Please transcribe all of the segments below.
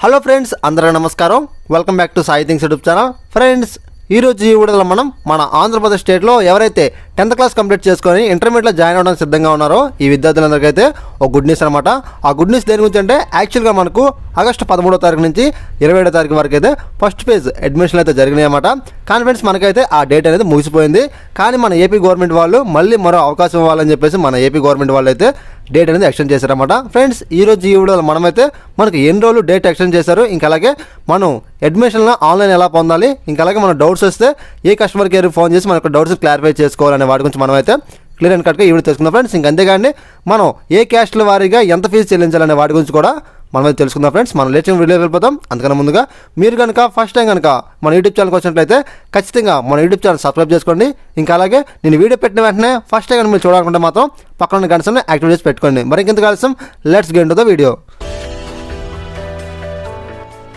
Hello friends, అందరికీ నమస్కారం. Welcome back to Sai things YouTube channel. Friends, ఈరోజు ఈ వీడియోలో మనం మన ఆంధ్రప్రదేశ్ స్టేట్లో ఎవరైతే 10th క్లాస్ కంప్లీట్ చేసుకొని ఇంటర్మీడియట్లో జాయిన్ అవ్వడానికి సిద్ధంగా ఉన్నారో ఈ విద్యార్థులందరికైతే ఒక గుడ్ న్యూస్ అనమాట. ఆ గుడ్ న్యూస్ దేని గురించి అంటే యాక్చువల్గా మనకు ఆగస్టు 13వ తారీఖు నుంచి 27వ తారీఖు వరకు అయితే ఫస్ట్ ఫేజ్ అడ్మిషన్లు అయితే జరిగినాయి అన్నమాట. కానీ ఫ్రెండ్స్, మనకైతే ఆ డేట్ అనేది ముగిసిపోయింది. కానీ మన ఏపీ గవర్నమెంట్ వాళ్ళు మళ్ళీ మరో అవకాశం ఇవ్వాలని చెప్పేసి మన ఏపీ గవర్నమెంట్ వాళ్ళు అయితే డేట్ అనేది ఎక్స్టెండ్ చేశారన్నమాట. ఫ్రెండ్స్, ఈరోజు ఈ వీడియోలో మనమైతే మనకి ఎన్ని రోజులు డేట్ ఎక్స్టెండ్ చేశారు, ఇంకా అలాగే మనం అడ్మిషన్లో ఆన్లైన్ ఎలా పొందాలి, ఇంకా అలాగే మన డౌట్స్ వస్తే ఏ కస్టమర్ కేర్ ఫోన్ చేసి మనకు డౌట్స్ క్లారిఫై చేసుకోవాలనే వాటి గురించి మనమైతే క్లియర్ అండ్ కట్గా ఈ వీడియో తెలుసుకుందాం ఫ్రెండ్స్. ఇంక అంతేగాని మనం ఏ క్యాస్ట్ల వారీగా ఎంత ఫీజు చెల్లించాలనే వాటి గురించి కూడా మనమైతే తెలుసుకుందాం ఫ్రెండ్స్. మనం లేచిన వీడియో వెళ్ళిపోతాం. అందుకన్నా ముందుగా మీరు కనుక ఫస్ట్ టైం కనుక మన యూట్యూబ్ ఛానల్కి వచ్చినట్లయితే ఖచ్చితంగా మన యూట్యూబ్ ఛానల్ సబ్స్క్రైబ్ చేసుకోండి. ఇంకా అలాగే నేను వీడియో పెట్టిన వెంటనే ఫస్ట్ టైం కనుక మీరు చూడాలనుకుంటే మాత్రం పక్కన గంటని యాక్టివేట్ చేసి పెట్టుకోండి. మరి ఇంకెంత కాల్సం, let's get into the video.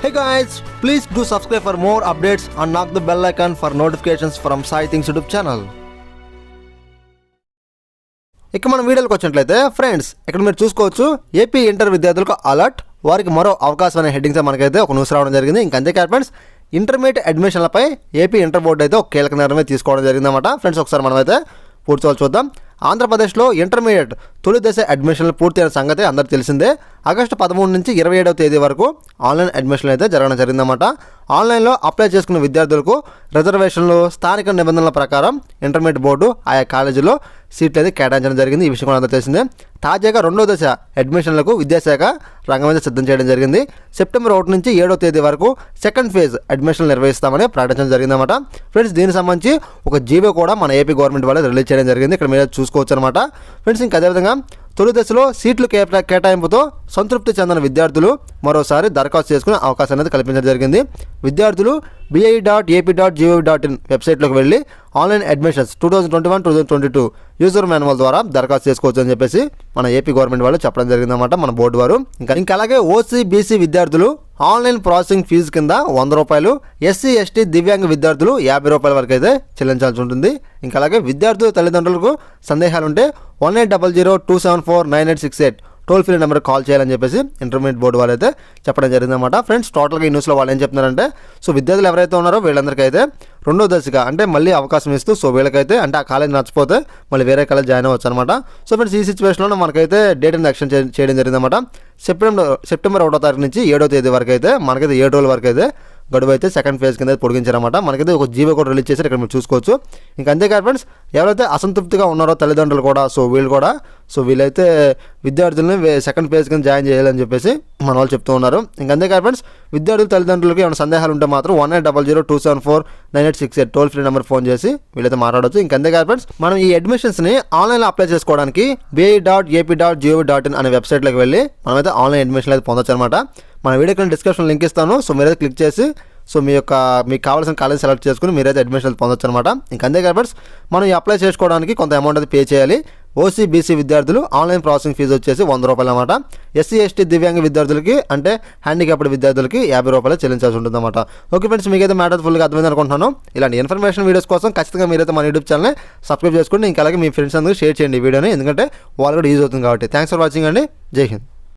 Hey guys, please do subscribe for more updates and knock the bell icon for notifications from Sai Things YouTube channel. ఇక మనం వీడియోకి వచ్చినట్లయితే ఫ్రెండ్స్, ఇక్కడ మీరు చూసుకోవచ్చు ఏపీ ఇంటర్ విద్యార్థులకు అలర్ట్, వారికి మరో అవకాశం అనే హెడ్డింగ్తో మనకైతే ఒక న్యూస్ రావడం జరిగింది. ఇంకా అంతేకాదు ఫ్రెండ్స్, ఇంటర్మీడియట్ అడ్మిషన్లపై ఏపీ ఇంటర్ బోర్డు అయితే ఒక కీలక నిర్ణయం తీసుకోవడం జరిగిందన్నమాట. ఫ్రెండ్స్, ఒకసారి మనమైతే పూర్తి చూద్దాం. ఆంధ్రప్రదేశ్లో ఇంటర్మీడియట్ తొలి దశ అడ్మిషన్లు పూర్తయిన సంగతి అందరికీ తెలిసిందే. ఆగస్టు 13 నుంచి 27వ తేదీ వరకు ఆన్లైన్ అడ్మిషన్లు అయితే జరగడం జరిగిందన్నమాట. ఆన్లైన్లో అప్లై చేసుకున్న విద్యార్థులకు రిజర్వేషన్లు, స్థానిక నిబంధనల ప్రకారం ఇంటర్మీడియట్ బోర్డు ఆయా కాలేజీలో సీట్లు అయితే కేటాయించడం జరిగింది. ఈ విషయం కూడా అందరూ తెలిసిందే. తాజాగా 2వ దశ అడ్మిషన్లకు విద్యాశాఖ రంగం అయితే సిద్ధం చేయడం జరిగింది. సెప్టెంబర్ 1 నుంచి 7వ తేదీ వరకు సెకండ్ ఫేజ్ అడ్మిషన్లు నిర్వహిస్తామని ప్రకటించడం జరిగిందన్నమాట. ఫ్రెండ్స్, దీనికి సంబంధించి ఒక జీవో కూడా మన ఏపీ గవర్నమెంట్ వాళ్ళు రిలీజ్ చేయడం జరిగింది. ఇక్కడ మీరు చూసుకోవచ్చు అనమాట. ఫ్రెండ్స్, ఇంకా అదేవిధంగా తొలి దశలో సీట్లు కేటాయింపుతో సంతృప్తి చెందిన విద్యార్థులు మరోసారి దరఖాస్తు చేసుకునే అవకాశం అనేది కల్పించడం జరిగింది. విద్యార్థులు bie.ap.gov.in వెబ్సైట్లోకి వెళ్ళి ఆన్లైన్ అడ్మిషన్స్ 2021-2022 యూజర్ మాన్యువల్ ద్వారా దరఖాస్తు చేసుకోవచ్చు అని చెప్పేసి మన ఏపీ గవర్నమెంట్ వాళ్ళు చెప్పడం జరిగిందన్నమాట, మన బోర్డు వారు. ఇంకా అలాగే ఓసీ బీసీ విద్యార్థులు ఆన్లైన్ ప్రాసెసింగ్ ఫీజు కింద 100 రూపాయలు, ఎస్సీ ఎస్టీ దివ్యాంగ విద్యార్థులు 50 రూపాయల వరకు అయితే చెల్లించాల్సి ఉంటుంది. ఇంకా అలాగే విద్యార్థుల తల్లిదండ్రులకు సందేహాలు ఉంటే 180027498868 టోల్ ఫ్రీ నెంబర్ కాల్ చేయాలని చెప్పేసి ఇంటర్మీడియట్ బోర్డు వాళ్ళు అయితే చెప్పడం జరిగిందన్నమాట. ఫ్రెండ్స్, టోటల్గా ఈ న్యూస్లో వాళ్ళు ఏం చెప్తున్నారంటే, సో విద్యార్థులు ఎవరైతే ఉన్నారో వీళ్ళందరికీ రెండో దశగా అంటే మళ్ళీ అవకాశం ఇస్తూ, సో వీళ్ళకైతే అంటే ఆ కాలేజ్ నచ్చిపోతే మళ్ళీ వేరే కాలేజ్ జాయిన్ అవ్వచ్చు అనమాట. సో ఫ్రెండ్స్, ఈ సిచ్యువేషన్లో మనకైతే డేట్ అనేది ఎక్స్టెండ్ చేయడం జరిగిందన్నమాట. సెప్టెంబర్ 1వ తారీఖు నుంచి 7వ తేదీ వరకు అయితే మనకైతే 7 రోజుల వరకు అయితే గడువు అయితే సెకండ్ ఫేజ్ కింద పొడిగించారన్నమాట. మనకైతే ఒక జీవో కూడా రిలీజ్ చేశారు, ఇక్కడ మీరు చూసుకోవచ్చు. ఇంకా అంతేకాదు ఫ్రెండ్స్, ఎవరైతే అసంతృప్తిగా ఉన్నారో తల్లిదండ్రులు కూడా, సో వీళ్ళైతే విద్యార్థులని సెకండ్ ఫేజ్ కింద జాయిన్ చేయాలని చెప్పేసి మన వాళ్ళు చెప్తూ ఉన్నారు. ఇంకా అంతేకాదు ఫ్రెండ్స్, విద్యార్థుల తల్లిదండ్రులకి ఏమైనా సందేహాలు ఉంటే మాత్రం 180027498868 టోల్ ఫ్రీ నెంబర్ ఫోన్ చేసి వీళ్ళైతే మాట్లాడవచ్చు. ఇంకా అంతేకాదు ఫ్రెండ్స్, మనం ఈ అడ్మిషన్స్ని ఆన్లైన్లో అప్లై చేసుకోవడానికి bie.ap.gov.in అనే వెబ్సైట్లోకి వెళ్ళి మనమైతే ఆన్లైన్ అడ్మిషన్లు అయితే పొందొచ్చు అనమాట. మన వీడియో కింద డిస్క్రిప్షన్ లింక్ ఇస్తాను. సో మీరైతే క్లిక్ చేసి సో మీకు కావాల్సిన కాలేజ్ సెలెక్ట్ చేసుకుని మీరైతే అడ్మిషన్లు పొందొచ్చు అనమాట. ఇంకా అంతేకాదు ఫ్రెండ్స్, మనం ఈ అప్లై చేసుకోవడానికి కొంత అమౌంట్ అయితే పే చేయాలి. ఓసీ బీసీ విద్యార్థులు ఆన్లైన్ ప్రాసెసింగ్ ఫీజు వచ్చేసి 100 రూపాయలు అనమాట. ఎస్సీ ఎస్టీ దివ్యాంగ విద్యార్థులకి అంటే హ్యాండిక్యాప్డ్ విద్యార్థులకి 50 రూపాయలు చెల్లించాల్సి ఉంటుంది అనమాట. ఓకే ఫ్రెండ్స్, మీకైతే మ్యాటర్ ఫుల్గా అర్థమైంది అనుకుంటున్నాను. ఇలాంటి ఇన్ఫర్మేషన్ వీడియోస్ కోసం ఖచ్చితంగా మీరైతే మన యూట్యూబ్ ఛానల్ని సబ్స్క్రైబ్ చేసుకోండి. ఇంకా అలాగే మీ ఫ్రెండ్స్ అందరూ షేర్ చేయండి ఈ వీడియోని, ఎందుకంటే వాళ్ళు కూడా యూజ్ అవుతుంది కాబట్టి. థ్యాంక్స్ ఫర్ వాచింగ్ అండి. జై హింద్.